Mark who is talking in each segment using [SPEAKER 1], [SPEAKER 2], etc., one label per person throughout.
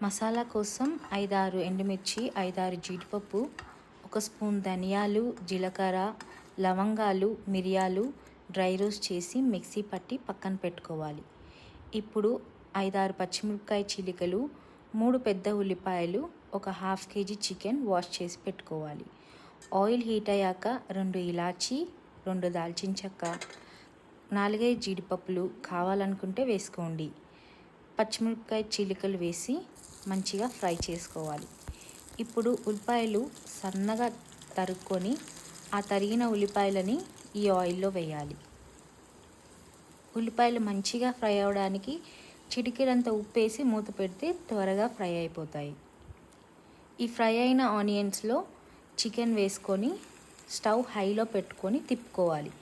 [SPEAKER 1] మసాలా కోసం 5-6 ఎండుమిర్చి, 5-6 జీడిపప్పు, 1 స్పూన్ ధనియాలు, జీలకర్ర, లవంగాలు, మిరియాలు డ్రై రోస్ట్ చేసి మిక్సీ పట్టి పక్కన పెట్టుకోవాలి. ఇప్పుడు 5-6 పచ్చిమిరపకాయ చీలికలు, 3 పెద్ద ఉల్లిపాయలు, 1 హాఫ్ కేజీ చికెన్ వాష్ చేసి పెట్టుకోవాలి. ఆయిల్ హీట్ అయ్యాక 2 ఇలాచీ, 2 దాల్చిన చెక్క, 4-5 జీడిపప్పులు కావాలనుకుంటే వేసుకోండి. పచ్చిమిరపకాయ చీలికలు వేసి మంచిగా ఫ్రై చేసుకోవాలి. ఇప్పుడు ఉల్లిపాయలు సన్నగా తరుక్కొని ఆ తరిగిన ఉల్లిపాయలని ఈ ఆయిల్లో వేయాలి. ఉల్లిపాయలు మంచిగా ఫ్రై అవ్వడానికి చిటికెడంత ఉప్పు వేసి మూత పెడితే త్వరగా ఫ్రై అయిపోతాయి. ఈ ఫ్రై అయిన ఆనియన్స్లో చికెన్ వేసుకొని స్టవ్ హైలో పెట్టుకొని తిప్పుకోవాలి.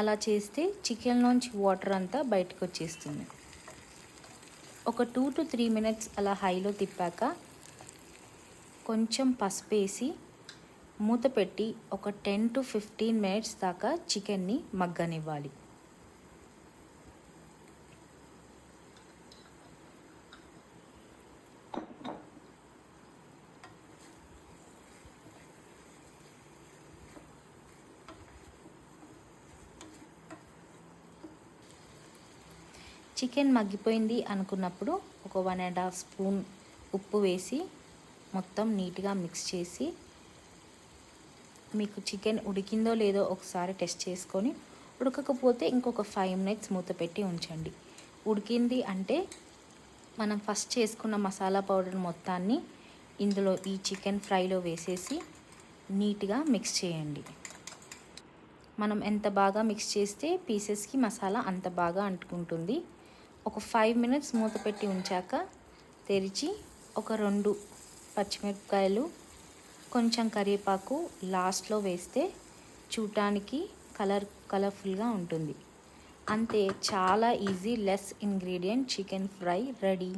[SPEAKER 1] అలా చేస్తే చికెన్లోంచి వాటర్ అంతా బయటకు వచ్చేస్తుంది. ఒక 2 to 3 minutes అలా హైలో తిప్పాక కొంచెం పసుపు వేసి మూత పెట్టి ఒక 10 to 15 minutes దాకా చికెన్ని మగ్గనివ్వాలి. చికెన్ మగ్గిపోయింది అనుకున్నప్పుడు ఒక 1.5 స్పూన్ ఉప్పు వేసి మొత్తం నీట్గా మిక్స్ చేసి మీకు చికెన్ ఉడికిందో లేదో ఒకసారి టెస్ట్ చేసుకొని ఉడకకపోతే ఇంకొక 5 minutes మూత పెట్టి ఉంచండి. ఉడికింది అంటే మనం ఫస్ట్ చేసుకున్న మసాలా పౌడర్ మొత్తాన్ని ఇందులో ఈ చికెన్ ఫ్రైలో వేసేసి నీట్గా మిక్స్ చేయండి. మనం ఎంత బాగా మిక్స్ చేస్తే పీసెస్కి మసాలా అంత బాగా అంటుకుంటుంది. ఒక 5 minutes మూత పెట్టి ఉంచాక తెరిచి ఒక 2 పచ్చిమిరపకాయలు, కొంచెం కరివేపాకు లాస్ట్లో వేస్తే చూడటానికి కలర్ఫుల్గా ఉంటుంది. అంతే, చాలా easy, less ingredient chicken fry ready.